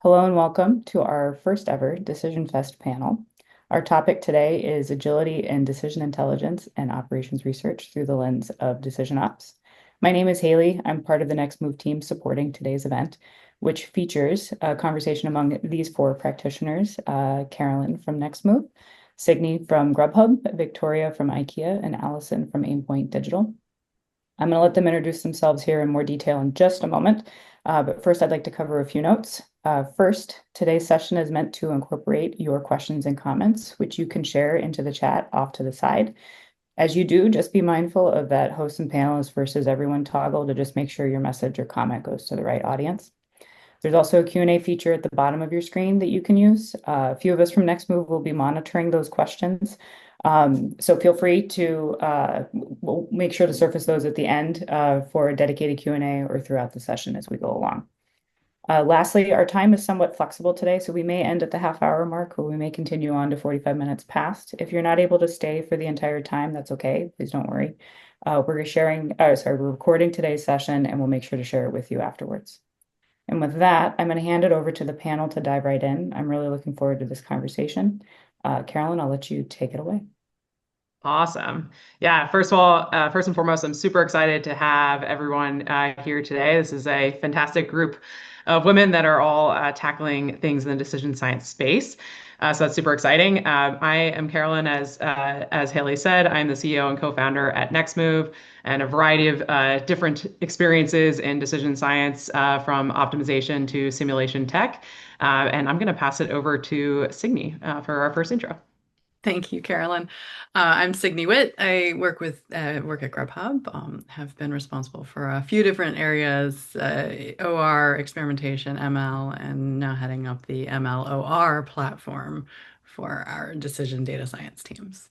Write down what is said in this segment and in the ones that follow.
Hello and welcome to our first ever Decision Fest panel. Our topic today is agility in decision intelligence and operations research through the lens of DecisionOps. My name is Haley. I'm part of the Next Move team supporting today's event, which features a conversation among these four practitioners, Carolyn from Next Move, Signe from Grubhub, Victoria from IKEA, and Allison from Aimpoint Digital. I'm going to let them introduce themselves here in more detail in just a moment. But first, I'd like to cover a few notes. First, today's session is meant to incorporate your questions and comments, which you can share into the chat off to the side. As you do, just be mindful of that host and panelists versus everyone toggle to just make sure your message or comment goes to the right audience. There's also a Q&A feature at the bottom of your screen that you can use. A few of us from Next Move will be monitoring those questions. So feel free to we'll make sure to surface those at the end for a dedicated Q&A or throughout the session as we go along. Lastly, our time is somewhat flexible today, so we may end at the half-hour mark or we may continue on to 45 minutes past. If you're not able to stay for the entire time, that's okay. Please don't worry. We're recording today's session and we'll make sure to share it with you afterwards. And with that, I'm going to hand it over to the panel to dive right in. I'm really looking forward to this conversation. Carolyn, I'll let you take it away. Awesome. Yeah, first of all, first and foremost, I'm super excited to have everyone here today. This is a fantastic group of women that are all tackling things in the decision science space. So that's super exciting. I am Carolyn, as Haley said. I'm the CEO and co-founder at NextMove, and a variety of different experiences in decision science, from optimization to simulation tech. And I'm going to pass it over to Signe for our first intro. Thank you, Carolyn. I'm Signe Witt. I work at Grubhub. Have been responsible for a few different areas: OR, experimentation, ML, and now heading up the ML/OR platform for our decision data science teams.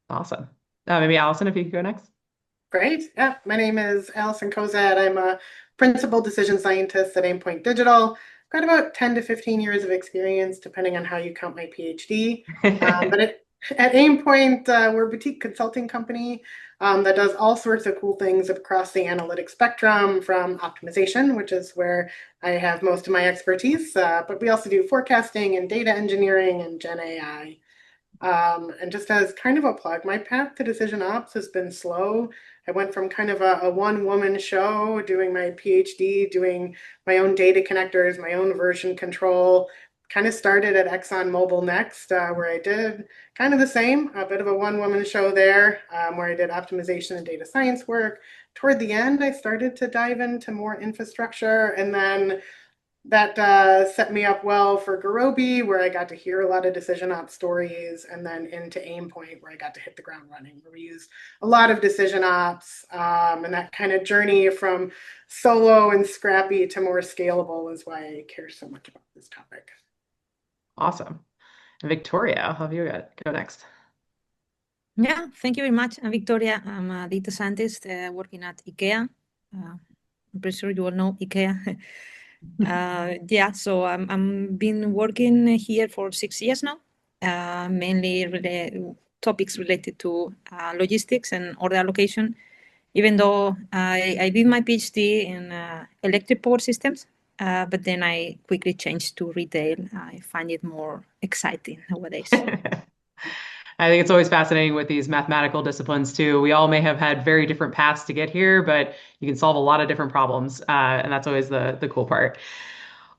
Awesome. Maybe Allison, if you could go next. Great. Yeah, my name is Allison Kozad. I'm a principal decision scientist at Aimpoint Digital. Got about 10 to 15 years of experience, depending on how you count my PhD. At Aimpoint, we're a boutique consulting company that does all sorts of cool things across the analytic spectrum, from optimization, which is where I have most of my expertise, but we also do forecasting and data engineering and Gen AI. And just as kind of a plug, my path to decision ops has been slow. I went from kind of a one-woman show, doing my PhD, doing my own data connectors, my own version control. Kind of started at ExxonMobil Next, where I did kind of the same, a bit of a one-woman show there, where I did optimization and data science work. Toward the end, I started to dive into more infrastructure, and then that set me up well for Garobi, where I got to hear a lot of decision ops stories, and then into Aimpoint, where I got to hit the ground running, where we used a lot of decision ops, and that kind of journey from solo and scrappy to more scalable is why I care so much about this topic. Awesome. Victoria, I'll have you go next. Yeah, thank you very much. I'm Victoria. I'm a data scientist working at IKEA. I'm pretty sure you all know IKEA. Yeah, so I'm been working here for 6 years now, mainly topics related to logistics and order allocation. Even though I did my PhD in electric power systems, but then I quickly changed to retail. I find it more exciting nowadays. I think it's always fascinating with these mathematical disciplines too. We all may have had very different paths to get here, but you can solve a lot of different problems, and that's always the cool part.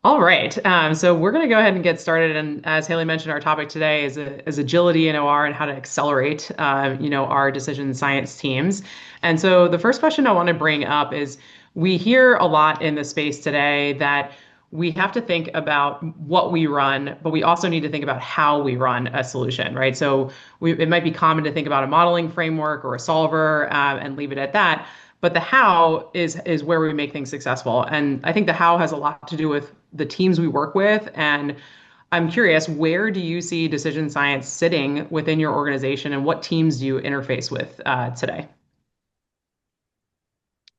All right, so we're going to go ahead and get started. And as Haley mentioned, our topic today is agility in OR and how to accelerate, our decision science teams. And so the first question I want to bring up is, we hear a lot in the space today that we have to think about what we run, but we also need to think about how we run a solution, right? So it might be common to think about a modeling framework or a solver, and leave it at that. But the how is where we make things successful. And I think the how has a lot to do with the teams we work with. And I'm curious, where do you see decision science sitting within your organization, and what teams do you interface with today?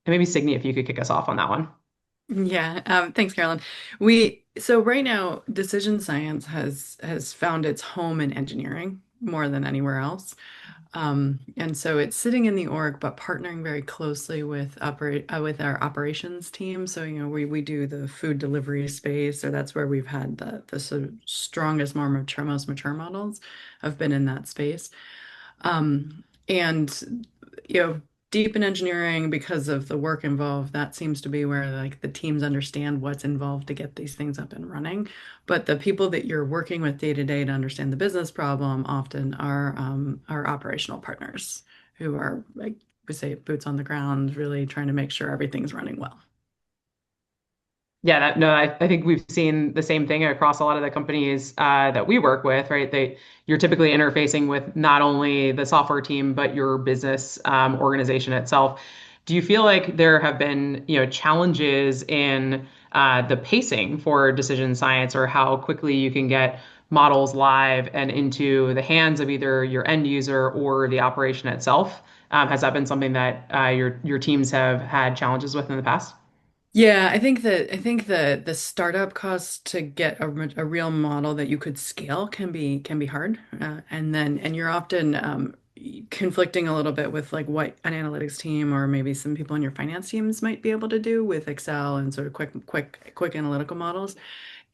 And maybe Signe, if you could kick us off on that one. Yeah, thanks, Carolyn. So right now, decision science has found its home in engineering. more than anywhere else. And so it's sitting in the org, but partnering very closely with with our operations team. So, we do the food delivery space, or that's where we've had the sort of strongest, most mature models have been in that space. And deep in engineering, because of the work involved, that seems to be where like the teams understand what's involved to get these things up and running. But the people that you're working with day to day to understand the business problem often are our operational partners who are, like we say, boots on the ground, really trying to make sure everything's running well. Yeah, no, I think we've seen the same thing across a lot of the companies that we work with, right? You're typically interfacing with not only the software team, but your business organization itself. Do you feel like there have been, challenges in the pacing for decision science, or how quickly you can get models live and into the hands of either your end user or the operation itself? Has that been something that your teams have had challenges with in the past? Yeah, I think that the startup costs to get a real model that you could scale can be hard, and you're often conflicting a little bit with like what an analytics team or maybe some people in your finance teams might be able to do with Excel and sort of quick analytical models.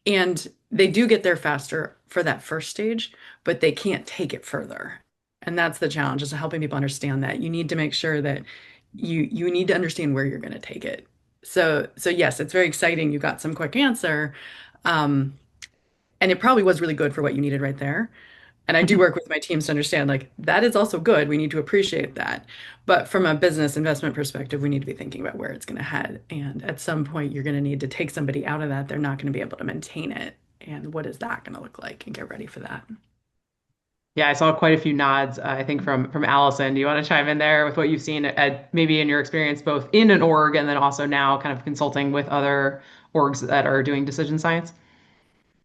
And they do get there faster for that first stage, but they can't take it further. And that's the challenge, is helping people understand that you need to make sure that you need to understand where you're going to take it. So yes, it's very exciting. You got some quick answer. Um, and it probably was really good for what you needed right there. And I do work with my teams to understand like that is also good. We need to appreciate that. But from a business investment perspective, we need to be thinking about where it's going to head. And at some point, you're going to need to take somebody out of that. They're not going to be able to maintain it. And what is that going to look like? And get ready for that. Yeah, I saw quite a few nods, I think from Allison. Do you want to chime in there with what you've seen at maybe in your experience both in an org and then also now kind of consulting with other orgs that are doing decision science?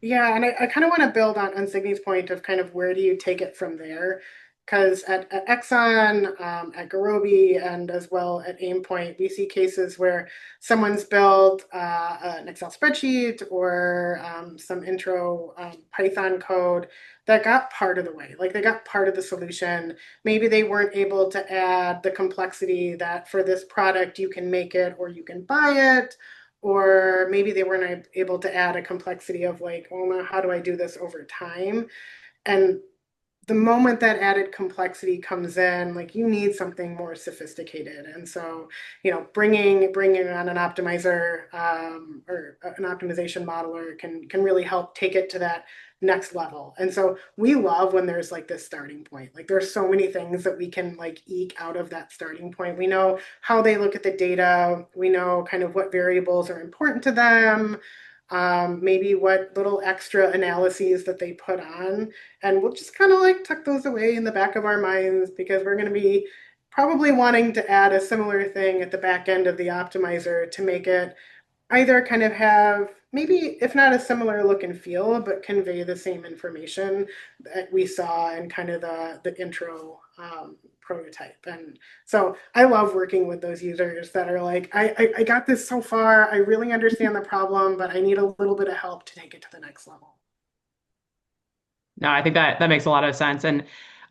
Yeah, and I kind of want to build on Signy's point of kind of where do you take it from there? Because at Exxon, at Garobi, and as well at Aimpoint, we see cases where someone's built an Excel spreadsheet or some intro Python code that got part of the way, like they got part of the solution. Maybe they weren't able to add the complexity that for this product you can make it or you can buy it, or maybe they weren't able to add a complexity of like, oh, now how do I do this over time? And the moment that added complexity comes in, like you need something more sophisticated. And so, bringing on an optimizer or an optimization modeler can really help take it to that next level. And so we love when there's like this starting point. Like there's so many things that we can like eke out of that starting point. We know how they look at the data. We know kind of what variables are important to them. Maybe what little extra analyses that they put on, and we'll just kind of like tuck those away in the back of our minds because we're going to be probably wanting to add a similar thing at the back end of the optimizer to make it either kind of have maybe, if not a similar look and feel, but convey the same information that we saw in kind of the intro prototype. And so I love working with those users that are like, I got this so far, I really understand the problem, but I need a little bit of help to take it to the next level. No, I think that makes a lot of sense. And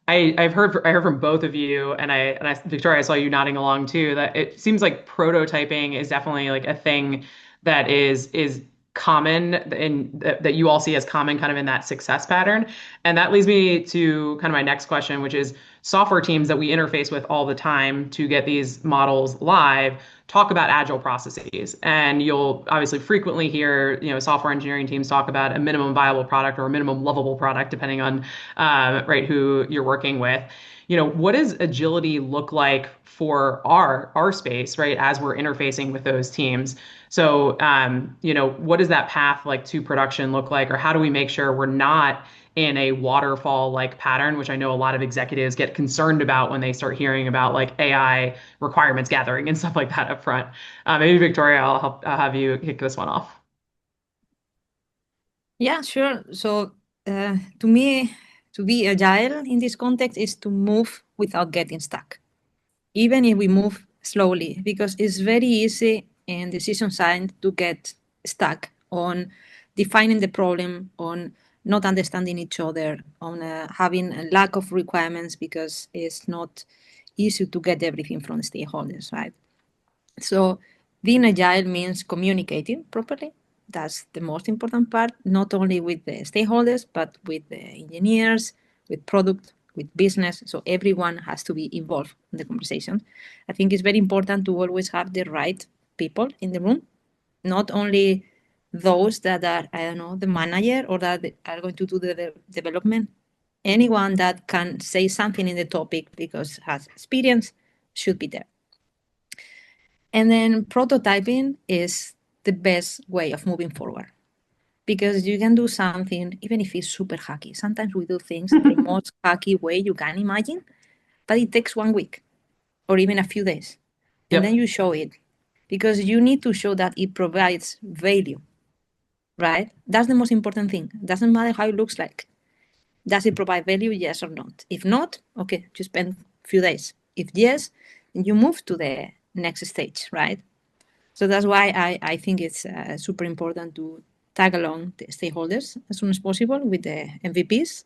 I heard from both of you, and Victoria, I saw you nodding along too, that it seems like prototyping is definitely like a thing that is common in that you all see as common kind of in that success pattern. And that leads me to kind of my next question, which is software teams that we interface with all the time to get these models live talk about agile processes. And you'll obviously frequently hear, software engineering teams talk about a minimum viable product or a minimum lovable product, depending on right who you're working with. What does agility look like for our space, right, as we're interfacing with those teams? So, what does that path like to production look like, or how do we make sure we're not in a waterfall like pattern, which I know a lot of executives get concerned about when they start hearing about like AI requirements gathering and stuff like that up front. Maybe Victoria, I'll have you kick this one off. Yeah, sure. So to me, to be agile in this context is to move without getting stuck, even if we move slowly, because it's very easy in decision science to get stuck on defining the problem, on not understanding each other, on having a lack of requirements because it's not easy to get everything from stakeholders, right? So being agile means communicating properly. That's the most important part, not only with the stakeholders, but with the engineers, with product, with business. So everyone has to be involved in the conversation. I think it's very important to always have the right people in the room, not only those that are, I don't know, the manager or that are going to do the development. Anyone that can say something in the topic because has experience should be there. And then prototyping is the best way of moving forward because you can do something, even if it's super hacky. Sometimes we do things the most hacky way you can imagine, but it takes 1 week or even a few days. And then Yep. you show it because you need to show that it provides value, right? That's the most important thing. It doesn't matter how it looks like. Does it provide value? Yes or not? If not, okay, you spend a few days. If yes, then you move to the next stage, right? So that's why I think it's super important to tag along the stakeholders as soon as possible with the MVPs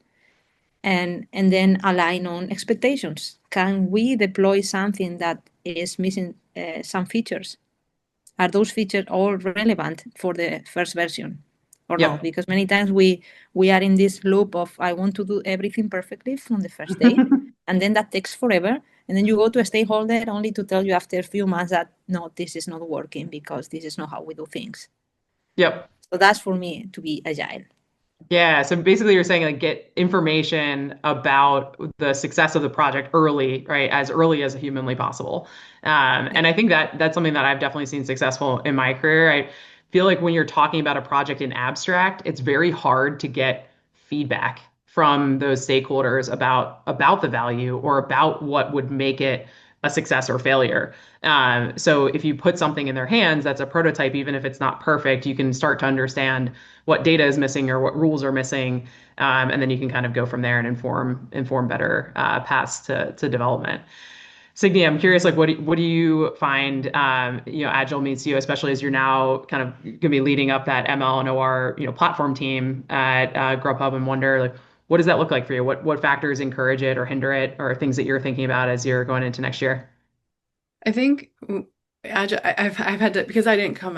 and then align on expectations. Can we deploy something that is missing some features? Are those features all relevant for the first version or not? Yep. Because many times we are in this loop of I want to do everything perfectly from the first day, and then that takes forever. And then you go to a stakeholder only to tell you after a few months that no, this is not working because this is not how we do things. Yep. So that's for me to be agile. Yeah, so basically you're saying like get information about the success of the project early, right? As early as humanly possible. And I think that that's something that I've definitely seen successful in my career. I feel like when you're talking about a project in abstract, it's very hard to get feedback from those stakeholders about the value or about what would make it a success or failure. So if you put something in their hands that's a prototype, even if it's not perfect, you can start to understand what data is missing or what rules are missing, and then you can kind of go from there and inform better paths to development. Signy, I'm curious, like what do you find Agile means to you, especially as you're now kind of going to be leading up that ML and OR platform team at Grubhub and Wonder, like what does that look like for you? What factors encourage it or hinder it, or things that you're thinking about as you're going into next year? I think Agile, I've had to because I didn't come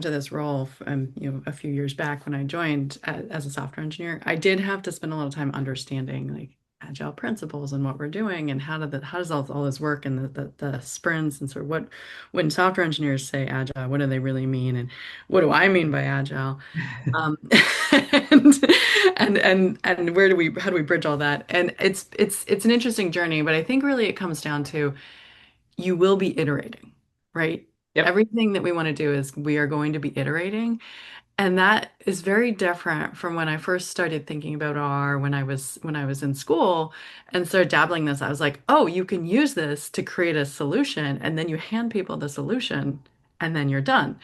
to this role a few years back when I joined as a software engineer. I did have to spend a lot of time understanding like Agile principles and what we're doing and how does all this work and the sprints and sort of what when software engineers say Agile, what do they really mean and what do I mean by Agile? Um, and, and where do we how do we bridge all that? And it's an interesting journey, but I think really it comes down to you will be iterating, right? Yep. Everything that we want to do is we are going to be iterating. And that is very different from when I first started thinking about R when I was in school and started dabbling this. I was like, oh, you can use this to create a solution, and then you hand people the solution, and then you're done.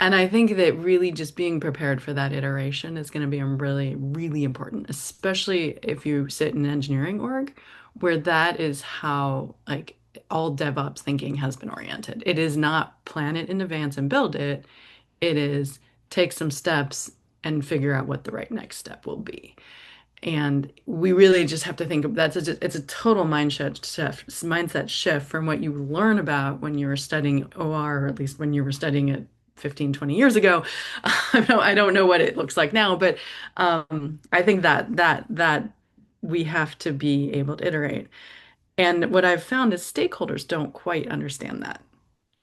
And I think that really just being prepared for that iteration is going to be really, really important, especially if you sit in an engineering org, where that is how like all DevOps thinking has been oriented. It is not plan it in advance and build it. It is take some steps and figure out what the right next step will be. And we really just have to think of it's a total mindset shift from what you learn about when you were studying OR, or at least when you were studying it 15, 20 years ago. I don't know what it looks like now, but I think that we have to be able to iterate. And what I've found is stakeholders don't quite understand that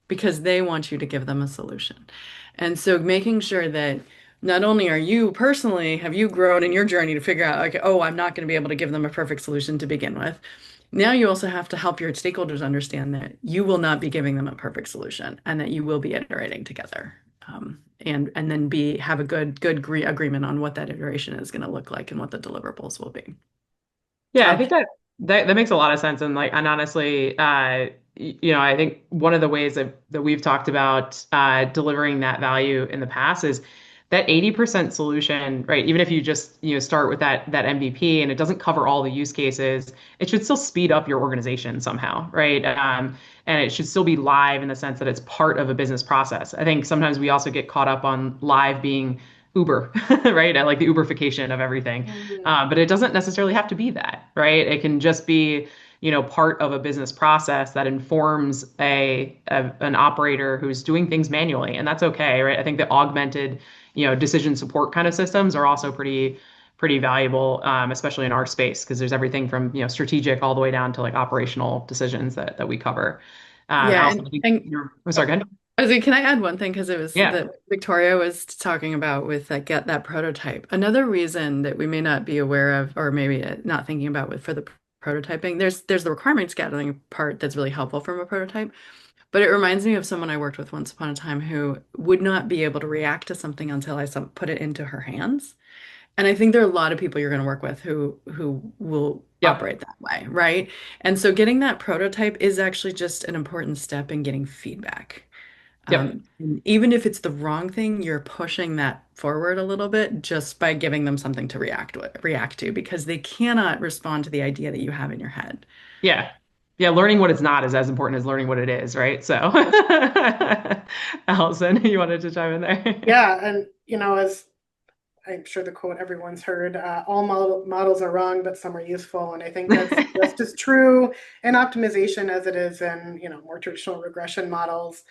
because they want you to give them a solution. And so making sure that not only are you personally, have you grown in your journey to figure out, like, oh, I'm not going to be able to give them a perfect solution to begin with. Now you also have to help your stakeholders understand that you will not be giving them a perfect solution and that you will be iterating together. And then have a good agreement on what that iteration is going to look like and what the deliverables will be. Yeah, I Um, think that makes a lot of sense. And honestly, I think one of the ways that we've talked about delivering that value in the past is that 80% solution, right? Even if you just, start with that MVP and it doesn't cover all the use cases, it should still speed up your organization somehow, right? And it should still be live in the sense that it's part of a business process. I think sometimes we also get caught up on live being Uber, right? I like the Uberification of everything. But it doesn't necessarily have to be that, right? It can just be, part of a business process that informs an operator who's doing things manually, and that's okay, right? I think the augmented, decision support kind of systems are also pretty valuable, especially in our space, because there's everything from, strategic all the way down to like operational decisions that we cover. Yeah, Allison, I think oh, sorry, go ahead. I was like, can I add one thing? Because it was Yeah. that Victoria was talking about with like get that prototype. Another reason that we may not be aware of, or maybe not thinking about with for the prototyping, there's the requirements gathering part that's really helpful from a prototype. But it reminds me of someone I worked with once upon a time who would not be able to react to something until I put it into her hands. And I think there are a lot of people you're going to work with who will Yep. operate that way, right? And so getting that prototype is actually just an important step in getting feedback. Yep. And even if it's the wrong thing, you're pushing that forward a little bit just by giving them something to react to because they cannot respond to the idea that you have in your head. Yeah. Yeah. Learning what it's not is as important as learning what it is, right? So, Allison, you wanted to chime in there? Yeah, and as I'm sure the quote everyone's heard, all models are wrong, but some are useful. And I think that's just as true in optimization as it is in, more traditional regression models.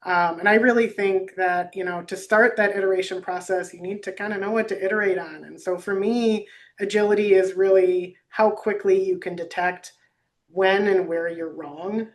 And I really think that, to start that iteration process, you need to kind of know what to iterate on. And so for me, agility is really how quickly you can detect when and where you're wrong.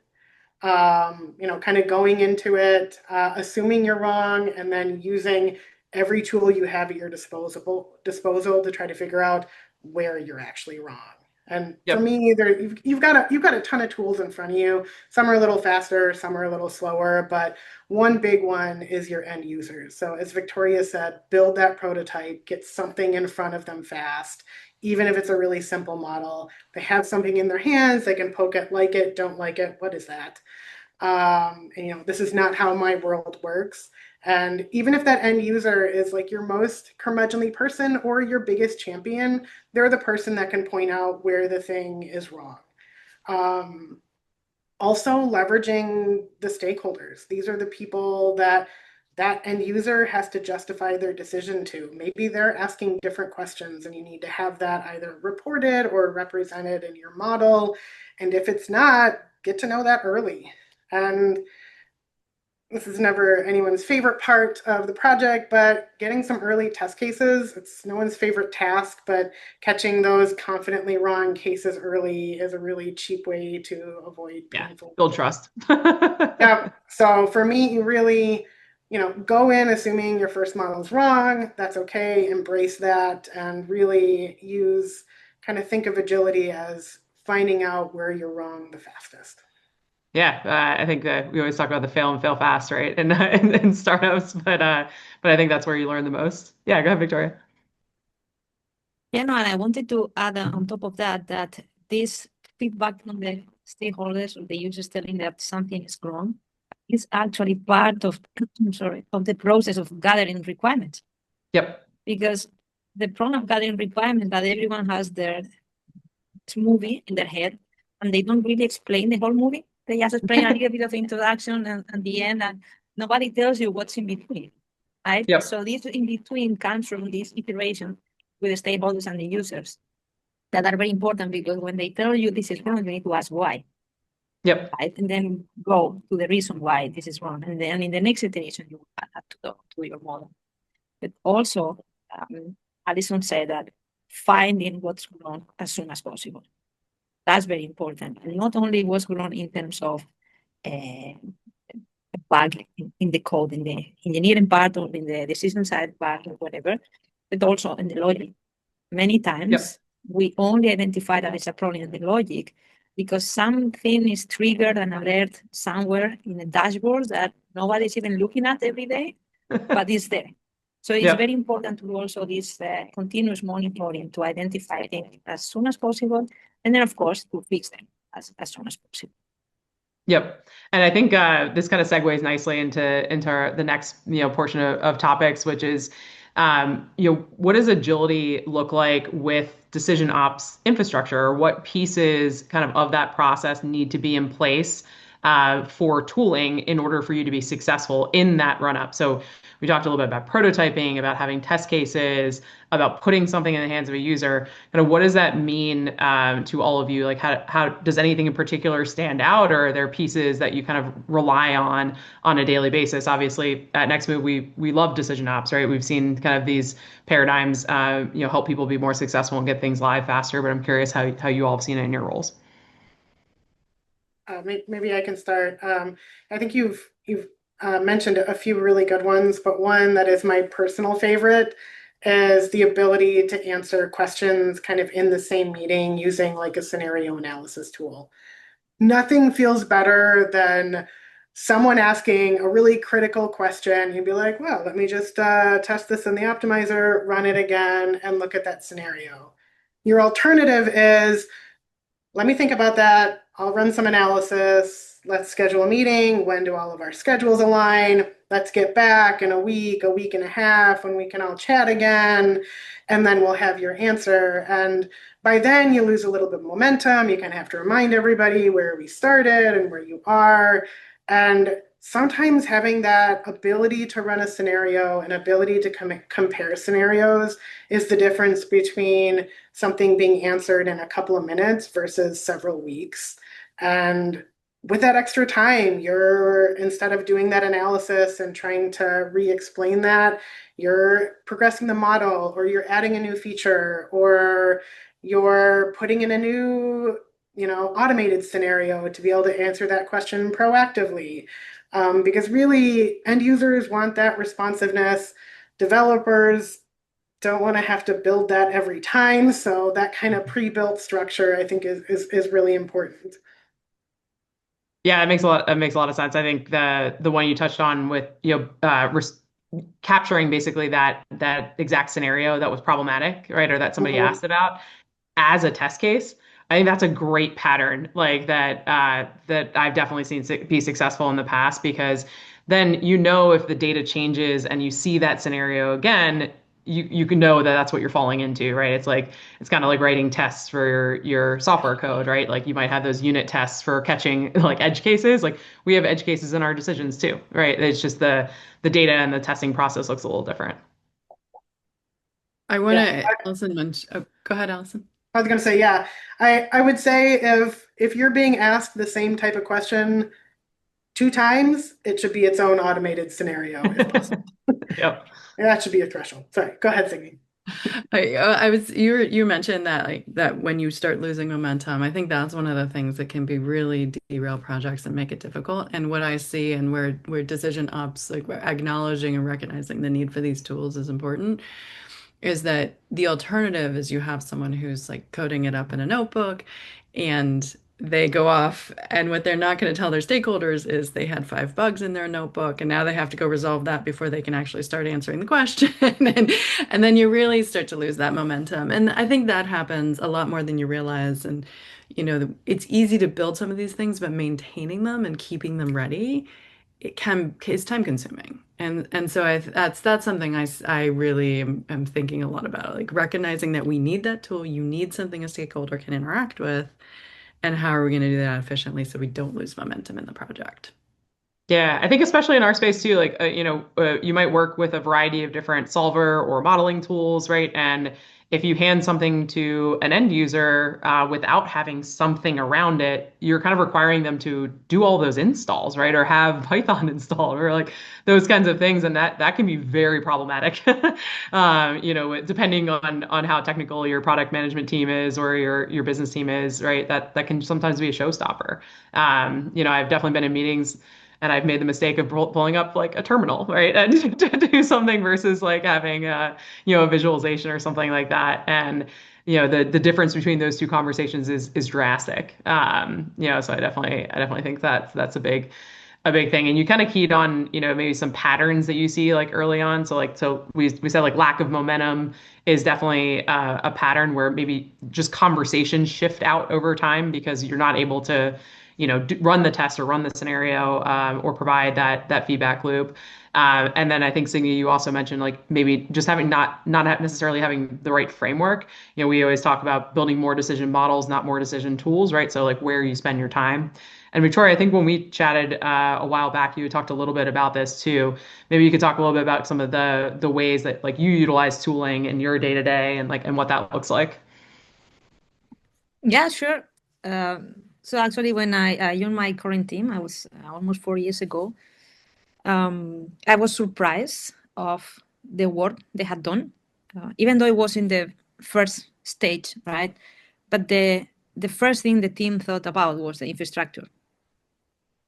Kind of going into it, assuming you're wrong, and then using every tool you have at your disposal to try to figure out where you're actually wrong. And for Yep. me, you've got a ton of tools in front of you. Some are a little faster, some are a little slower, but one big one is your end users. So as Victoria said, build that prototype, get something in front of them fast, even if it's a really simple model. They have something in their hands, they can poke it, like it, don't like it. What is that? And, this is not how my world works. And even if that end user is like your most curmudgeonly person or your biggest champion, they're the person that can point out where the thing is wrong. Um, Also leveraging the stakeholders. These are the people that end user has to justify their decision to. Maybe they're asking different questions and you need to have that either reported or represented in your model. And if it's not, get to know that early. And this is never anyone's favorite part of the project, but getting some early test cases, it's no one's favorite task, but catching those confidently wrong cases early is a really cheap way to avoid Yeah. painful. Build trust. Yeah. So for me, you really, go in assuming your first model is wrong. That's okay. Embrace that and really think of agility as finding out where you're wrong the fastest. Yeah, I think that we always talk about the fail and fail fast, right? In startups, but I think that's where you learn the most. Yeah, go ahead, Victoria. Yeah, no, and I wanted to add on top of that that this feedback from the stakeholders or the users telling that something is wrong is actually part of sorry of the process of gathering requirements. Yep. Because the problem of gathering requirements that everyone has their movie in their head and they don't really explain the whole movie. They just explain a little bit of introduction and the end, and nobody tells you what's in between, right? Yep. So this in between comes from this iteration with the stakeholders and the users that are very important because when they tell you this is wrong, you need to ask why, Yep. right? And then go to the reason why this is wrong. And then in the next iteration, you add that to your model. But also, Alison said that finding what's wrong as soon as possible. That's very important. And not only what's wrong in terms of a bug in the code, in the engineering part or in the decision side part or whatever, but also in the logic. Many times Yep. we only identify that it's a problem in the logic because something is triggered and alert somewhere in the dashboard that nobody's even looking at every day, but it's there. So it's Yep. very important to do also this continuous monitoring to identify things as soon as possible, and then of course to fix them as soon as possible. Yep. And I think this kind of segues nicely into the next portion of topics, which is what does agility look like with decision ops infrastructure? Or what pieces kind of that process need to be in place for tooling in order for you to be successful in that run up. So we talked a little bit about prototyping, about having test cases, about putting something in the hands of a user. Kind of what does that mean to all of you? Like how does anything in particular stand out, or are there pieces that you kind of rely on a daily basis? Obviously, at NextMove, we love DecisionOps, right? We've seen kind of these paradigms, help people be more successful and get things live faster. But I'm curious how you all have seen it in your roles. Maybe I can start. I think you've mentioned a few really good ones, but one that is my personal favorite is the ability to answer questions kind of in the same meeting using like a scenario analysis tool. Nothing feels better than someone asking a really critical question. You'd be like, well, let me just test this in the optimizer, run it again, and look at that scenario. Your alternative is, let me think about that. I'll run some analysis. Let's schedule a meeting. When do all of our schedules align? Let's get back in a week and a half when we can all chat again. And then we'll have your answer. And by then you lose a little bit of momentum. You kind of have to remind everybody where we started and where you are. And sometimes having that ability to run a scenario and ability to compare scenarios is the difference between something being answered in a couple of minutes versus several weeks. And with that extra time, instead of doing that analysis and trying to re-explain that, you're progressing the model, or you're adding a new feature, or you're putting in a new, automated scenario to be able to answer that question proactively. Because really, end users want that responsiveness. Developers don't want to have to build that every time. So that kind of pre-built structure, I think, is really important. Yeah, it makes a lot of sense. I think the one you touched on with capturing basically that exact scenario that was problematic, right, or that somebody Mhm. asked about as a test case. I think that's a great pattern, like that I've definitely seen be successful in the past, because then if the data changes and you see that scenario again, you can know that that's what you're falling into, right? It's kind of like writing tests for your software code, right? Like you might have those unit tests for catching like edge cases. Like we have edge cases in our decisions too, right? It's just the data and the testing process looks a little different. I want Yeah, to also mention, oh, go ahead, Allison. I was going to say, yeah, I would say if you're being asked the same type of question 2 times, it should be its own automated scenario if possible. Yep. That should be a threshold. Sorry, go ahead, Siggy. I was you mentioned that like that when you start losing momentum, I think that's one of the things that can be really derail projects and make it difficult. And what I see and where decision ops, like we're acknowledging and recognizing the need for these tools is important, is that the alternative is you have someone who's like coding it up in a notebook and they go off, and what they're not going to tell their stakeholders is they had 5 bugs in their notebook and now they have to go resolve that before they can actually start answering the question. And then you really start to lose that momentum. And I think that happens a lot more than you realize. And it's easy to build some of these things, but maintaining them and keeping them ready, it's time consuming. And so that's something I really am thinking a lot about, like recognizing that we need that tool. You need something a stakeholder can interact with, and how are we going to do that efficiently so we don't lose momentum in the project? Yeah, I think especially in our space too, like you might work with a variety of different solver or modeling tools, right? And if you hand something to an end user without having something around it, you're kind of requiring them to do all those installs, right? Or have Python installed, or like those kinds of things, and that can be very problematic. Depending on how technical your product management team is or your business team is, right? That can sometimes be a showstopper. I've definitely been in meetings and I've made the mistake of pulling up like a terminal, right, and to do something versus like having a visualization or something like that. And the difference between those two conversations is drastic. So I definitely think that's a big thing. And you kind of keyed on maybe some patterns that you see like early on. So we said like lack of momentum is definitely a pattern where maybe just conversations shift out over time because you're not able to run the test or run the scenario or provide that feedback loop. And then I think Signy, you also mentioned like maybe just having not necessarily having the right framework. We always talk about building more decision models, not more decision tools, right? So like where you spend your time. And Victoria, I think when we chatted a while back, you talked a little bit about this too. Maybe you could talk a little bit about some of the ways that like you utilize tooling in your day to day and like and what that looks like. Yeah, sure. So actually, when I joined my current team, I was almost 4 years ago. I was surprised of the work they had done, even though it was in the first stage, right? But the first thing the team thought about was the infrastructure,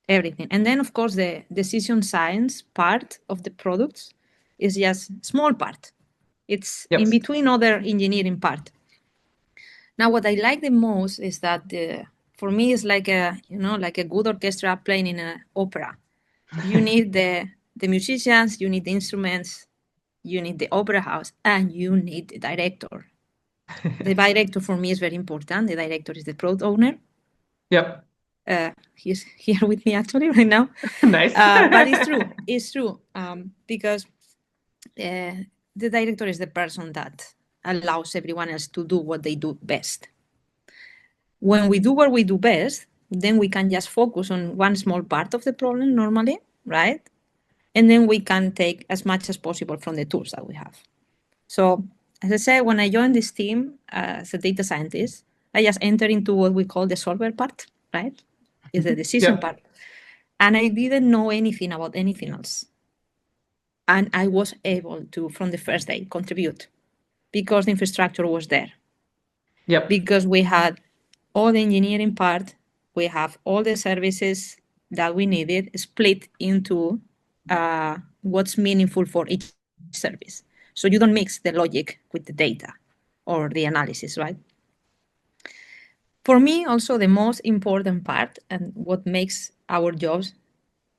everything, and then of course the decision science part of the products is just small part. It's Yep. in between other engineering part. Now, what I like the most is that for me, it's like like a good orchestra playing in an opera. You need the musicians, you need the instruments, you need the opera house, and you need the director. The director for me is very important. The director is the product owner. Yep. He's here with me actually right now. Nice. But it's true. It's true because the director is the person that allows everyone else to do what they do best. When we do what we do best, then we can just focus on one small part of the problem normally, right? And then we can take as much as possible from the tools that we have. So, as I said, when I joined this team as a data scientist, I just entered into what we call the solver part, right? Is the decision Yep. part. And I didn't know anything about anything else. And I was able to, from the first day, contribute because the infrastructure was there. Yep. Because we had all the engineering part, we have all the services that we needed split into what's meaningful for each service. So you don't mix the logic with the data or the analysis, right? For me, also the most important part and what makes our jobs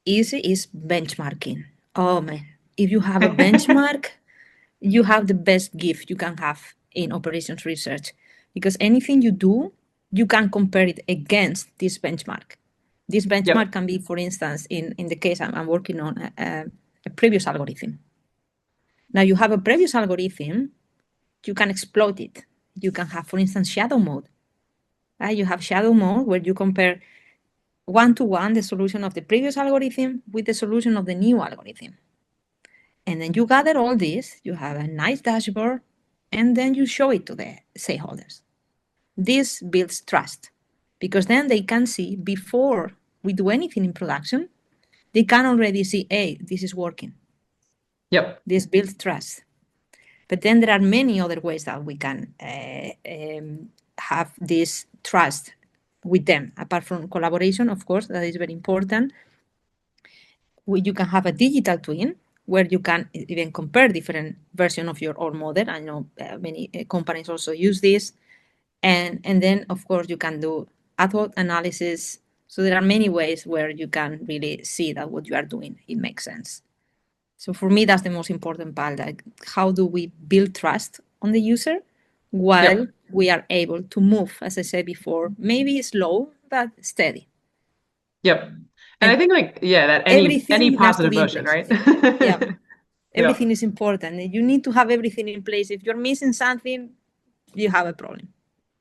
easy is benchmarking. Oh man, if you have a benchmark, you have the best gift you can have in operations research because anything you do, you can compare it against this benchmark. This benchmark Yep. can be, for instance, in the case I'm working on a previous algorithm. Now you have a previous algorithm, you can exploit it. You can have, for instance, shadow mode. You have shadow mode where you compare one-to-one the solution of the previous algorithm with the solution of the new algorithm. And then you gather all this, you have a nice dashboard, and then you show it to the stakeholders. This builds trust because then they can see before we do anything in production, they can already see, hey, this is working. Yep. This builds trust. But then there are many other ways that we can have this trust with them. Apart from collaboration, of course, that is very important. You can have a digital twin where you can even compare different versions of your own model. I know many companies also use this. And then, of course, you can do ad hoc analysis. So there are many ways where you can really see that what you are doing, it makes sense. So for me, that's the most important part. Like, how do we build trust on the user while Yep. we are able to move, as I said before, maybe slow, but steady. Yep. And I And think like yeah, that any everything has to positive be in motion, place. right? Yeah, Yep. everything is important. You need to have everything in place. If you're missing something, you have a problem.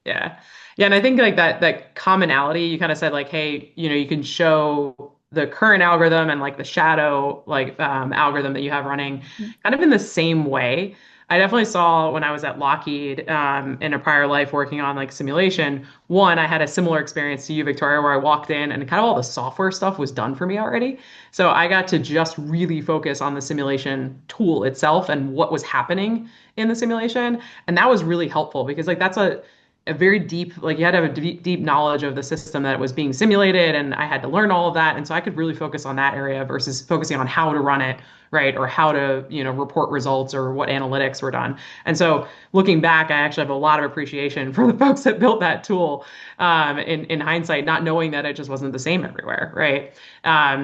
Yeah. Yeah, and I think like that commonality, you kind of said like, hey, you can show the current algorithm and like the shadow like algorithm that you have running kind of in the same way. I definitely saw when I was at Lockheed in a prior life working on like simulation. One, I had a similar experience to you, Victoria, where I walked in and kind of all the software stuff was done for me already. So I got to just really focus on the simulation tool itself and what was happening in the simulation. And that was really helpful because like that's a very deep, like you had to have a deep knowledge of the system that was being simulated, and I had to learn all of that, and so I could really focus on that area versus focusing on how to run it, right, or how to report results or what analytics were done. And so looking back, I actually have a lot of appreciation for the folks that built that tool. In hindsight, not knowing that it just wasn't the same everywhere, right?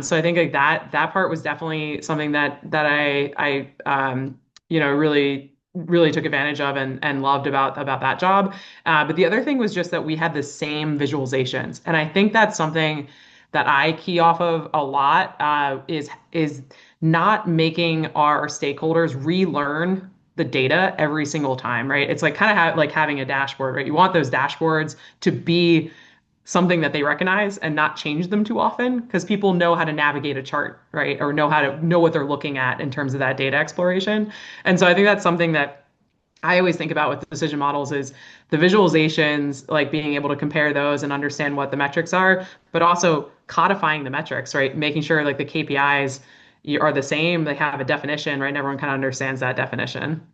So I think like that part was definitely something that I really took advantage of and loved about that job. But the other thing was just that we had the same visualizations, and I think that's something that I key off of a lot is not making our stakeholders relearn the data every single time, right? It's like kind of like having a dashboard, right? You want those dashboards to be something that they recognize and not change them too often because people know how to navigate a chart, right? Or know how to know what they're looking at in terms of that data exploration. And so I think that's something that I always think about with decision models is the visualizations, like being able to compare those and understand what the metrics are, but also codifying the metrics, right? Making sure like the KPIs are the same, they have a definition, right? And everyone kind of understands that definition.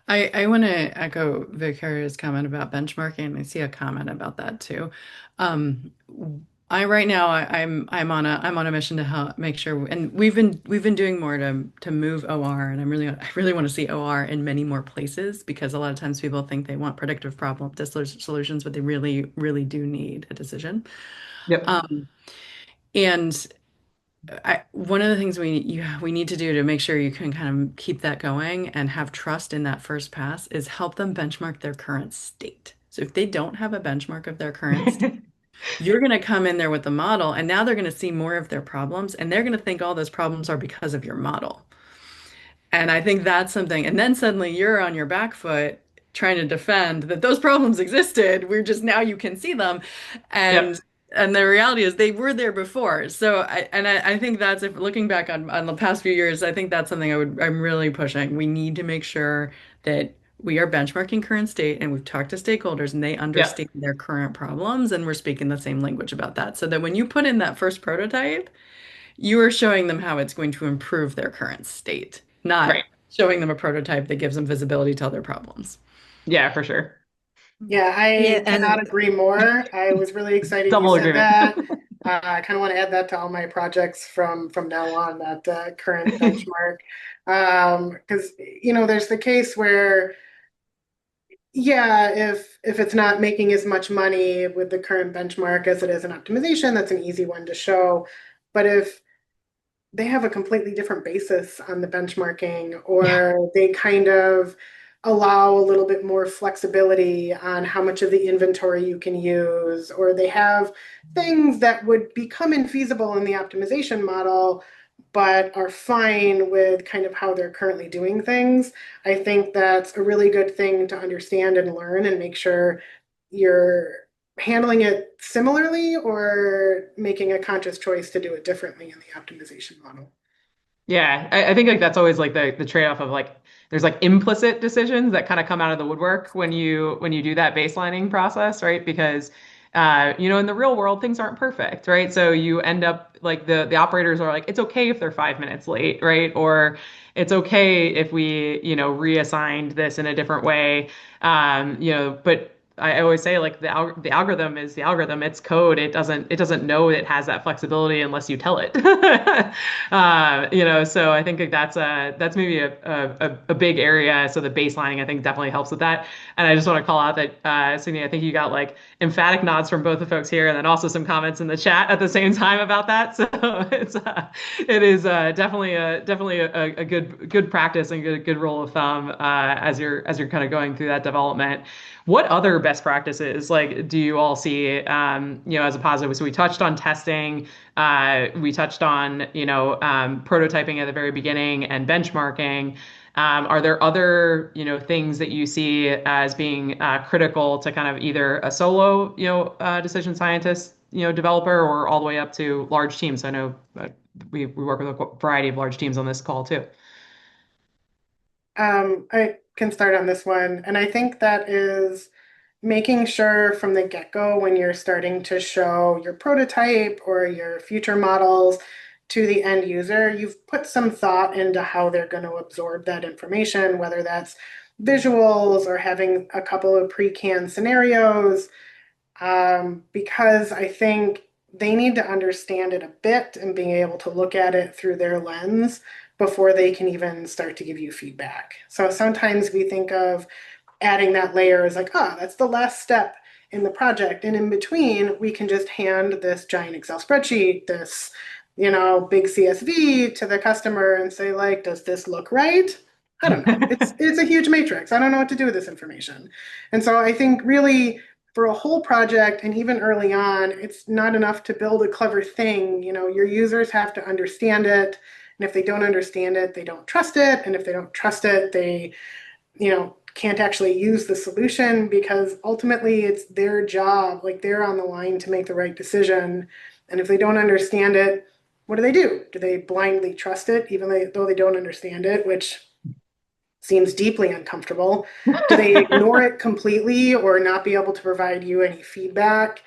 I want to echo Vicaria's comment about benchmarking. I see a comment about that too. Um, I right now I'm on a mission to help make sure, and we've been doing more to move OR, and I really want to see OR in many more places because a lot of times people think they want predictive problem solutions, but they really do need a decision. Yep. Um, and one of the things we need to do to make sure you can kind of keep that going and have trust in that first pass is help them benchmark their current state. So if they don't have a benchmark of their current state, you're going to come in there with the model, and now they're going to see more of their problems, and they're going to think all those problems are because of your model. And I think that's something. And then suddenly you're on your back foot trying to defend that those problems existed. We're just now you can see them. And Yep. and the reality is they were there before. So I think that's if looking back on the past few years, I think that's something I'm really pushing. We need to make sure that we are benchmarking current state and we've talked to stakeholders and they Yep. understand their current problems and we're speaking the same language about that. So that when you put in that first prototype, you are showing them how it's going to improve their current state, not Right. showing them a prototype that gives them visibility to other problems. Yeah, for sure. Yeah, Yeah, I cannot and agree more. I was really excited you Double said agreement. that. I kind of want to add that to all my projects from now on, that current benchmark. Because there's the case where, yeah, if it's not making as much money with the current benchmark as it is in optimization, that's an easy one to show. But if they have a completely different basis on the benchmarking, Yeah. or they kind of allow a little bit more flexibility on how much of the inventory you can use, or they have things that would become infeasible in the optimization model, but are fine with kind of how they're currently doing things. I think that's a really good thing to understand and learn and make sure you're handling it similarly or making a conscious choice to do it differently in the optimization model. Yeah, I think like that's always like the trade-off of like there's like implicit decisions that kind of come out of the woodwork when you do that baselining process, right? Because in the real world things aren't perfect, right? So you end up like the operators are like it's okay if they're 5 minutes late, right? Or it's okay if we, reassigned this in a different way. But I always say like the algorithm is the algorithm. It's code. It doesn't know it has that flexibility unless you tell it. So I think like that's maybe a big area. So the baselining I think definitely helps with that. And I just want to call out that Sydney, I think you got like emphatic nods from both the folks here, and then also some comments in the chat at the same time about that. So it is definitely a good practice and good rule of thumb as you're kind of going through that development. What other best practices like do you all see as a positive? So we touched on testing, we touched on prototyping at the very beginning and benchmarking. Are there other things that you see as being critical to kind of either a solo decision scientist developer or all the way up to large teams? I know we work with a variety of large teams on this call too. I can start on this one. And I think that is making sure from the get-go when you're starting to show your prototype or your future models to the end user, you've put some thought into how they're going to absorb that information, whether that's visuals or having a couple of pre-canned scenarios, because I think they need to understand it a bit and being able to look at it through their lens before they can even start to give you feedback. So sometimes we think of adding that layer as like, that's the last step in the project. And in between, we can just hand this giant Excel spreadsheet, this, big CSV to the customer and say, like, does this look right? I don't know. It's a huge matrix. I don't know what to do with this information. And so I think really for a whole project and even early on, it's not enough to build a clever thing. Your users have to understand it. And if they don't understand it, they don't trust it. And if they don't trust it, they can't actually use the solution because ultimately it's their job, like they're on the line to make the right decision. And if they don't understand it, what do they do? Do they blindly trust it, even though they don't understand it, which seems deeply uncomfortable? Do they ignore it completely or not be able to provide you any feedback?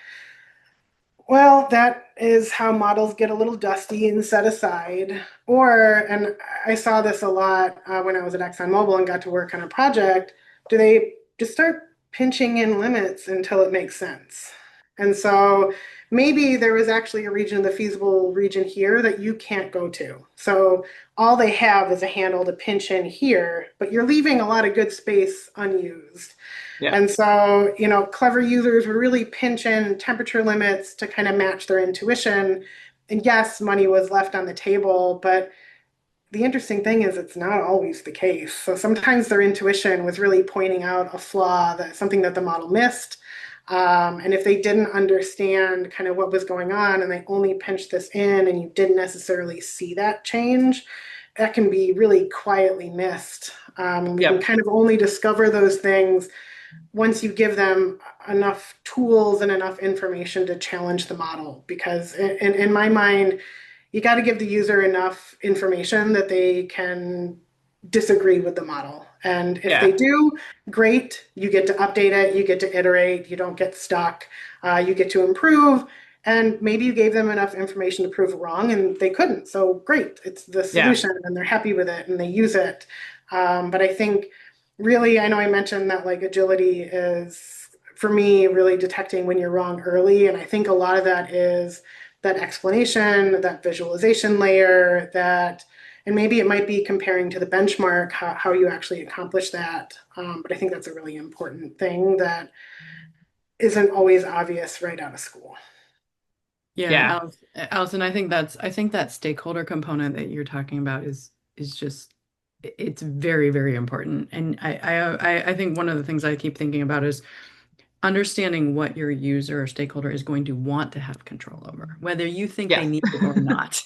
Well, that is how models get a little dusty and set aside. And I saw this a lot when I was at ExxonMobil and got to work on a project. Do they just start pinching in limits until it makes sense? And so maybe there was actually a region, the feasible region here, that you can't go to. So all they have is a handle to pinch in here, but you're leaving a lot of good space unused. Yeah. And so, clever users would really pinch in temperature limits to kind of match their intuition. And yes, money was left on the table, but the interesting thing is it's not always the case. So sometimes their intuition was really pointing out a flaw, something that the model missed. And if they didn't understand kind of what was going on and they only pinched this in and you didn't necessarily see that change, that can be really quietly missed. We can kind of only discover those things once you give them enough tools and enough information to challenge the model. Because in my mind, you got to give the user enough information that they can disagree with the model. And if they do, great, you get to update it, you get to iterate, you don't get stuck, you get to improve. And maybe you gave them enough information to prove it wrong and they couldn't. So great, it's the solution and they're happy with it and they use it. But I think really, I know I mentioned that like agility is, for me, really detecting when you're wrong early. And I think a lot of that is that explanation, that visualization layer, and maybe it might be comparing to the benchmark, how you actually accomplish that. But I think that's a really important thing that isn't always obvious right out of school. Yeah, Allison, I think that stakeholder component that you're talking about is just, it's very, very important. And I think one of the things I keep thinking about is understanding what your user or stakeholder is going to want to have control over, whether you think they need it or not.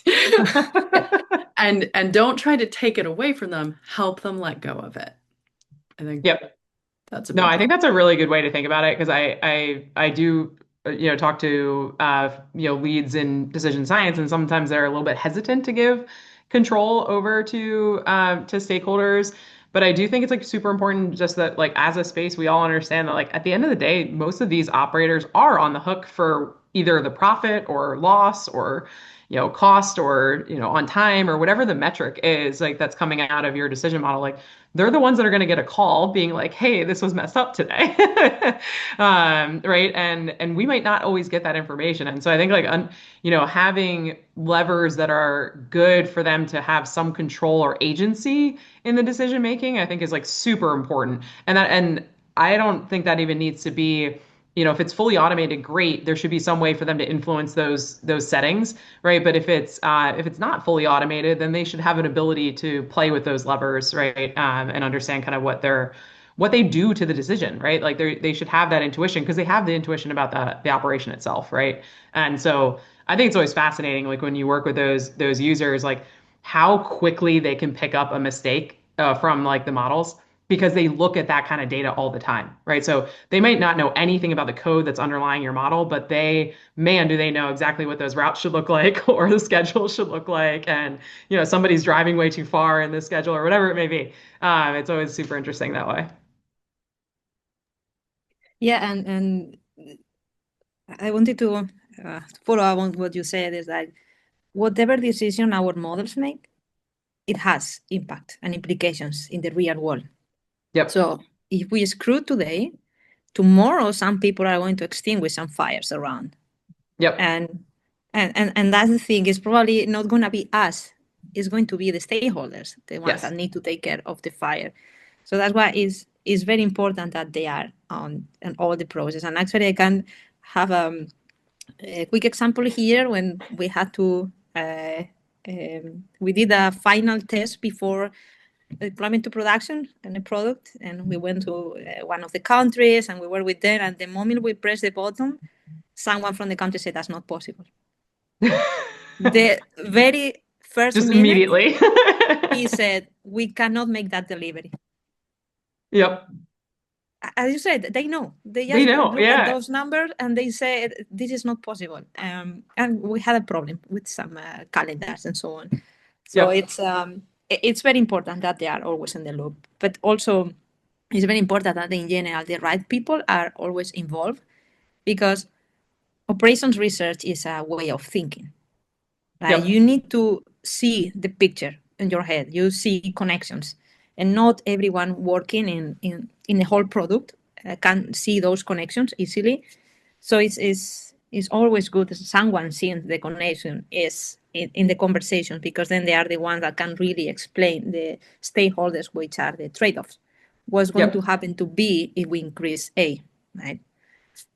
And don't try to take it away from them, help them let go of it. I think that's a big I think that's a really good way to think about it, because I do talk to leads in decision science, and sometimes they're a little bit hesitant to give control over to stakeholders. But I do think it's like super important just that like as a space, we all understand that like at the end of the day, most of these operators are on the hook for either the profit or loss or cost or on time or whatever the metric is like that's coming out of your decision model. Like they're the ones that are going to get a call being like, hey, this was messed up today. Right. And we might not always get that information. And so I think like, having levers that are good for them to have some control or agency in the decision making, I think is like super important. And I don't think that even needs to be, if it's fully automated, great. There should be some way for them to influence those settings, right? But if it's not fully automated, then they should have an ability to play with those levers, right? And understand kind of what they do to the decision, right? Like they should have that intuition because they have the intuition about the operation itself, right? And so I think it's always fascinating, like when you work with those users, like how quickly they can pick up a mistake from like the models, because they look at that kind of data all the time, right? So they might not know anything about the code that's underlying your model, but do they know exactly what those routes should look like or the schedule should look like. And, somebody's driving way too far in the schedule or whatever it may be. It's always super interesting that way. Yeah, and I wanted to follow up on what you said is that whatever decision our models make, it has impact and implications in the real world. Yep. So if we screw today, tomorrow some people are going to extinguish some fires around. Yep. And that's the thing. It's probably not going to be us. It's going to be the stakeholders, the ones that need to take care of the fire. So that's why it's very important that they are on all the process. And actually, I can have a quick example here when we had to. We did a final test before deployment to production and a product, and we went to one of the countries and we were with them, and the moment we pressed the button, someone from the country said that's not possible. The very first just minute, immediately he said we cannot make that delivery. Yep. as you said, they know. They They just know, look at yeah. those numbers and they say this is not possible. And we had a problem with some calendars and so on. So Yep. it's very important that they are always in the loop. But also, it's very important that in general the right people are always involved, because operations research is a way of thinking. Right? Yep. You need to see the picture in your head. You see connections, and not everyone working in the whole product can see those connections easily. So it's always good that someone seeing the connection is in the conversation, because then they are the ones that can really explain the stakeholders which are the trade-offs. What's going to Yep. happen to B if we increase A, right?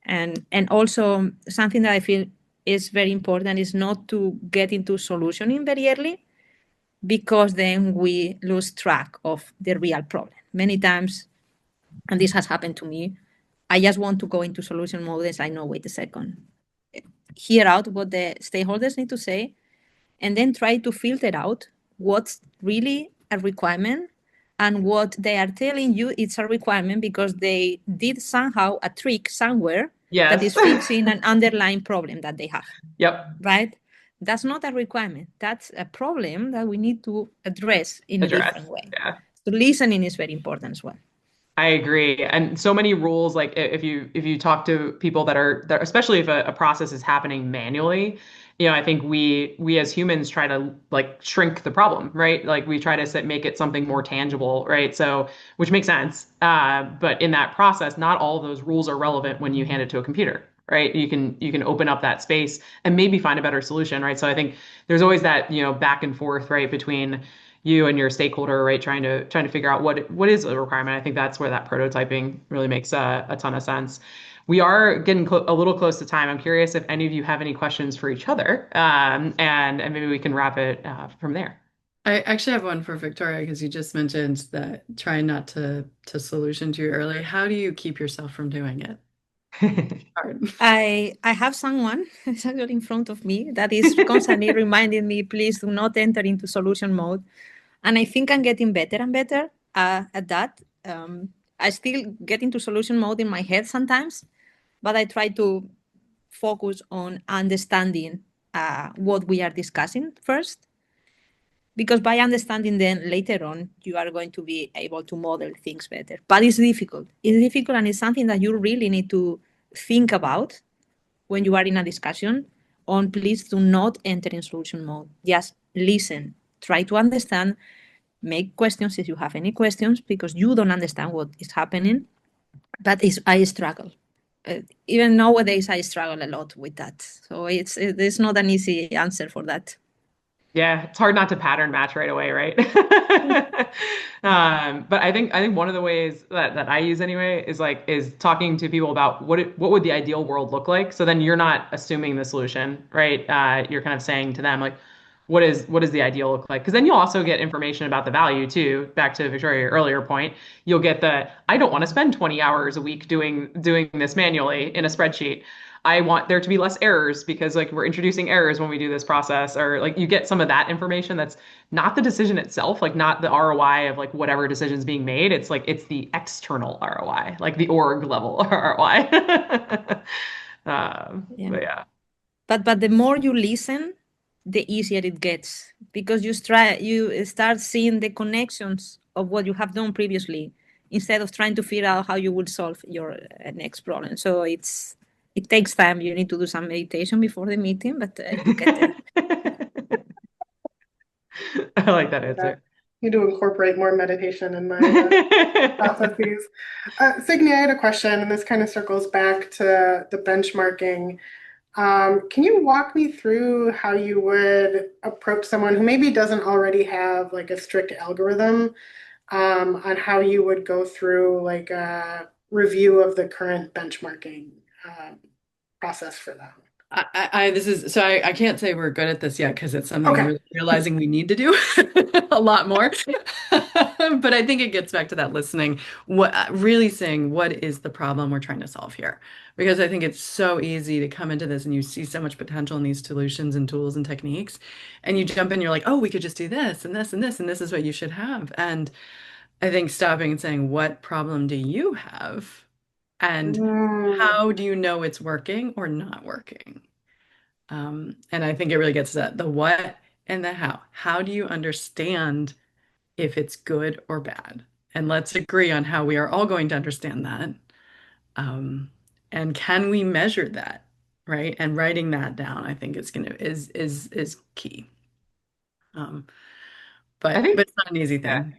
And also something that I feel is very important is not to get into solutioning very early, because then we lose track of the real problem. Many times, and this has happened to me, I just want to go into solution mode as I know, wait a second, hear out what the stakeholders need to say, and then try to filter out what's really a requirement and what they are telling you it's a requirement because they did somehow a trick somewhere that Yes. is fixing an underlying problem that they have, Yep. right? That's not a requirement. That's a problem that we need to address in a Address. different way. Yeah. So listening is very important as well. I agree. And so many rules, like if you talk to people that especially if a process is happening manually, I think we as humans try to like shrink the problem, right? Like we try to make it something more tangible, right? So which makes sense. But in that process, not all of those rules are relevant when you hand it to a computer, right? You can open up that space and maybe find a better solution, right? So I think there's always that, back and forth, right, between you and your stakeholder, right, trying to figure out what is a requirement. I think that's where that prototyping really makes a ton of sense. We are getting a little close to time. I'm curious if any of you have any questions for each other, and maybe we can wrap it from there. I actually have one for Victoria because you just mentioned that trying not to solution too early. How do you keep yourself from doing it? Hard. I have someone actually in front of me that is constantly reminding me, please do not enter into solution mode. And I think I'm getting better and better at that. I still get into solution mode in my head sometimes, but I try to focus on understanding what we are discussing first, because by understanding then later on, you are going to be able to model things better. But it's difficult. It's difficult, and it's something that you really need to think about when you are in a discussion on please do not enter in solution mode. Just listen, try to understand, make questions if you have any questions, because you don't understand what is happening. But I struggle. Even nowadays, I struggle a lot with that. So it's not an easy answer for that. Yeah, it's hard not to pattern match right away, right? But I think one of the ways that I use anyway is talking to people about what would the ideal world look like. So then you're not assuming the solution, right? You're kind of saying to them like, what is the ideal look like? Because then you'll also get information about the value too. Back to Victoria, your earlier point, you'll get I don't want to spend 20 hours a week doing this manually in a spreadsheet. I want there to be less errors because like we're introducing errors when we do this process, or like you get some of that information that's not the decision itself, like not the ROI of like whatever decision's being made. It's like it's the external ROI, like the org level ROI. Yeah. But yeah. But the more you listen, the easier it gets, because you start seeing the connections of what you have done previously instead of trying to figure out how you will solve your next problem. So it takes time. You need to do some meditation before the meeting, but you get there. I like that I answer. need to incorporate more meditation in my processes. Signy, I had a question, and this kind of circles back to the benchmarking. Can you walk me through how you would approach someone who maybe doesn't already have like a strict algorithm, on how you would go through like a review of the current benchmarking process for them? I can't say we're good at this yet because it's something I'm Okay. really realizing we need to do a lot more. But I think it gets back to that listening, really saying what is the problem we're trying to solve here? Because I think it's so easy to come into this and you see so much potential in these solutions and tools and techniques, and you jump in, you're like, oh, we could just do this and this and this, and this is what you should have. And I think stopping and saying, what problem do you have? And Mm. how do you know it's working or not working? And I think it really gets at the what and the how. How do you understand if it's good or bad? And let's agree on how we are all going to understand that. Um, and can we measure that, right? And writing that down, I think is key. Um, I but think, it's not an easy yeah. thing.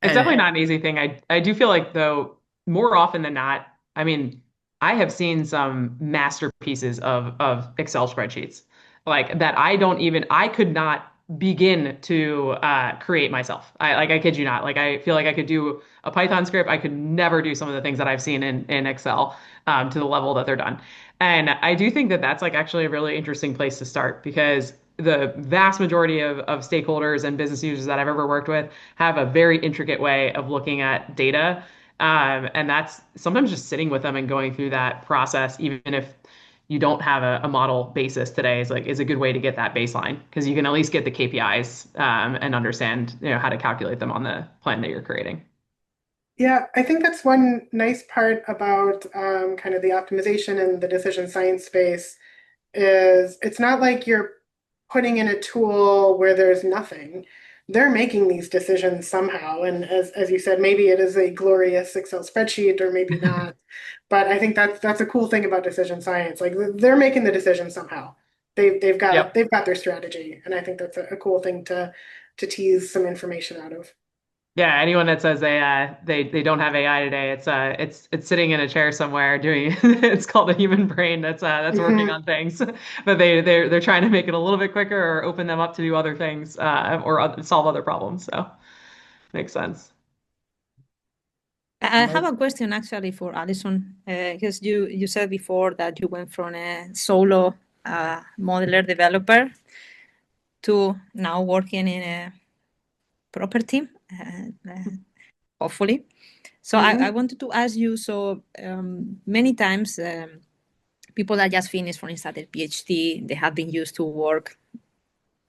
It's definitely And not an easy thing. I do feel like though more often than not, I mean, I have seen some masterpieces of Excel spreadsheets like that I could not begin to create myself. I kid you not. Like I feel like I could do a Python script. I could never do some of the things that I've seen in Excel to the level that they're done. And I do think that that's like actually a really interesting place to start because the vast majority of stakeholders and business users that I've ever worked with have a very intricate way of looking at data. And that's sometimes just sitting with them and going through that process, even if you don't have a model basis today, is a good way to get that baseline because you can at least get the KPIs and understand how to calculate them on the plan that you're creating. Yeah, I think that's one nice part about kind of the optimization and the decision science space is it's not like you're putting in a tool where there's nothing. They're making these decisions somehow. And as you said, maybe it is a glorious Excel spreadsheet or maybe not. But I think that's a cool thing about decision science. Like they're making the decision somehow. Yep. They've got their strategy. And I think that's a cool thing to tease some information out of. Yeah, anyone that says they don't have AI today, it's sitting in a chair somewhere doing it's called a human brain that's working Mhm. on things, but they're trying to make it a little bit quicker or open them up to do other things solve other problems. So makes sense. I have a question actually for Alison, because you said before that you went from a solo modeler developer to now working in a proper team, hopefully. So I Mhm. wanted to ask you, so many times people that just finished, for instance, their PhD, they have been used to work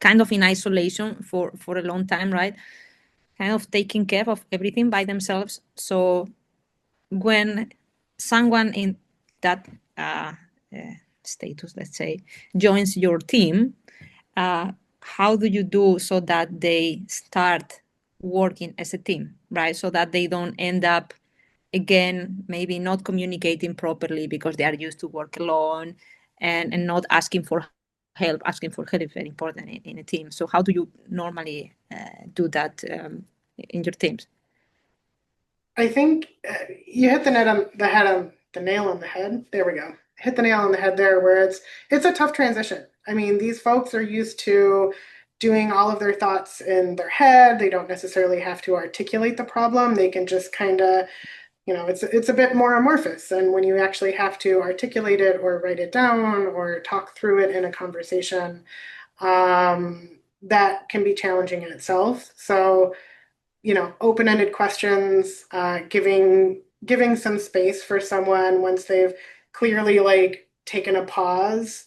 kind of in isolation for a long time, right? Kind of taking care of everything by themselves. So when someone in that uh, uh, status, let's say, joins your team, uh, how do you do so that they start working as a team, right? So that they don't end up again maybe not communicating properly because they are used to work alone and not asking for help. Asking for help is very important in a team. So how do you normally do that in your teams? I think you hit the nail on the head. There we go. Hit the nail on the head there, where it's a tough transition. I mean, these folks are used to doing all of their thoughts in their head. They don't necessarily have to articulate the problem. They can just kind of, it's a bit more amorphous. And when you actually have to articulate it or write it down or talk through it in a conversation, that can be challenging in itself. So open-ended questions, giving some space for someone once they've clearly like taken a pause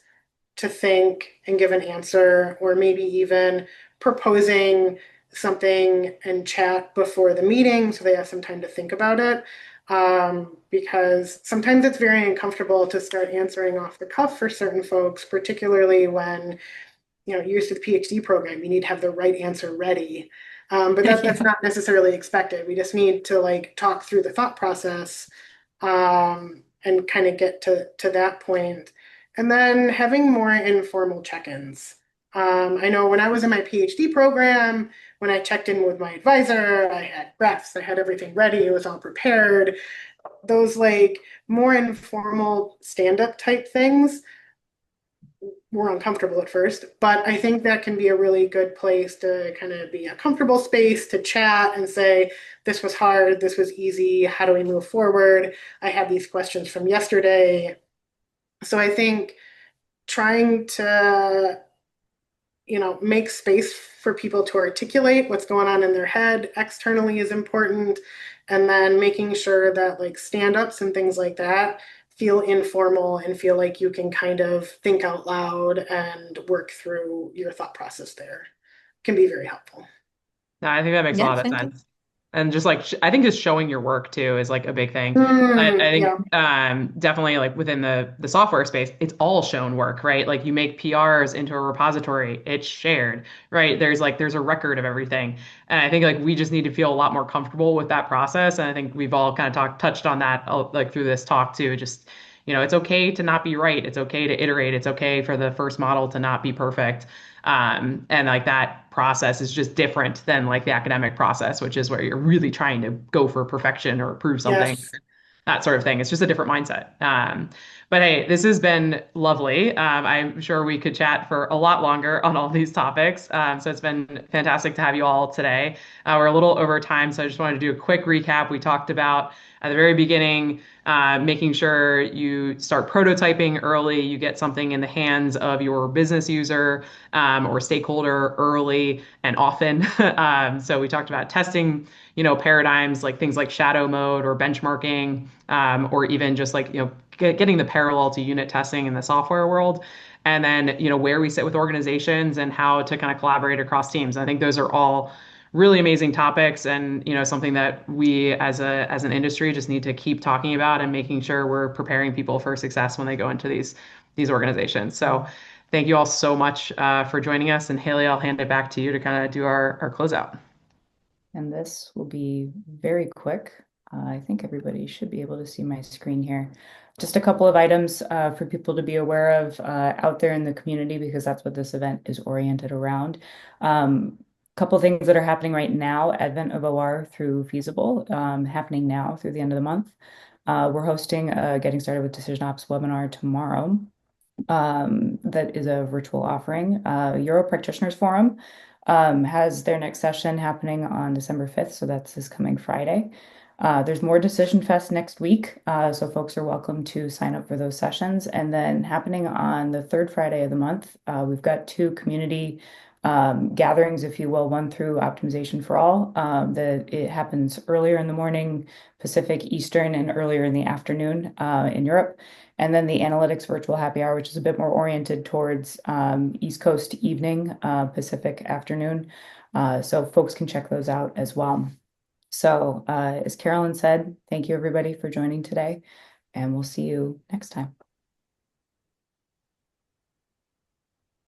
to think and give an answer, or maybe even proposing something and chat before the meeting so they have some time to think about it. Because sometimes it's very uncomfortable to start answering off the cuff for certain folks, particularly when you're used to the PhD program, you need to have the right answer ready. But that's Yeah. not necessarily expected. We just need to like talk through the thought process and kind of get to that point. And then having more informal check-ins. I know when I was in my PhD program, when I checked in with my advisor, I had graphs, I had everything ready, it was all prepared. Those like more informal stand-up type things were uncomfortable at first, but I think that can be a really good place to kind of be a comfortable space to chat and say, this was hard, this was easy, how do we move forward? I had these questions from yesterday. So I think trying to, make space for people to articulate what's going on in their head externally is important. And then making sure that like stand-ups and things like that feel informal and feel like you can kind of think out loud and work through your thought process there can be very helpful. No, I think that makes a Yeah, lot of thank you. sense. And just like I think just showing your work too is like a big thing. I Yeah. think definitely like within the software space, it's all shown work, right? Like you make PRs into a repository, it's shared, right? There's a record of everything. And I think like we just need to feel a lot more comfortable with that process. And I think we've all kind of touched on that like through this talk too. Just, it's okay to not be right. It's okay to iterate. It's okay for the first model to not be perfect. And like that process is just different than like the academic process, which is where you're really trying to go for perfection or prove something, Yes. that sort of thing. It's just a different mindset. But hey, this has been lovely. I'm sure we could chat for a lot longer on all these topics. So it's been fantastic to have you all today. We're a little over time, so I just wanted to do a quick recap. We talked about at the very beginning, making sure you start prototyping early, you get something in the hands of your business user or stakeholder early and often. So we talked about testing, paradigms like things like shadow mode or benchmarking, or even just like, getting the parallel to unit testing in the software world. And then, where we sit with organizations and how to kind of collaborate across teams. I think those are all really amazing topics and, something that we as an industry just need to keep talking about and making sure we're preparing people for success when they go into these organizations. So thank you all so much for joining us. And Haley, I'll hand it back to you to kind of do our closeout. And this will be very quick. I think everybody should be able to see my screen here. Just a couple of items for people to be aware of out there in the community because that's what this event is oriented around. Couple of things that are happening right now, Advent of OR through Feasible, happening now through the end of the month. We're hosting a Getting Started with DecisionOps webinar tomorrow. That is a virtual offering. Euro Practitioners Forum has their next session happening on December 5th, so that's this coming Friday. There's more Decision Fest next week, so folks are welcome to sign up for those sessions. And then happening on the third Friday of the month, we've got two community gatherings, if you will, one through Optimization for All. It happens earlier in the morning, Pacific, Eastern, and earlier in the afternoon in Europe. And then the Analytics Virtual Happy Hour, which is a bit more oriented towards East Coast evening, Pacific afternoon. So folks can check those out as well. So as Carolyn said, thank you everybody for joining today, and we'll see you next time.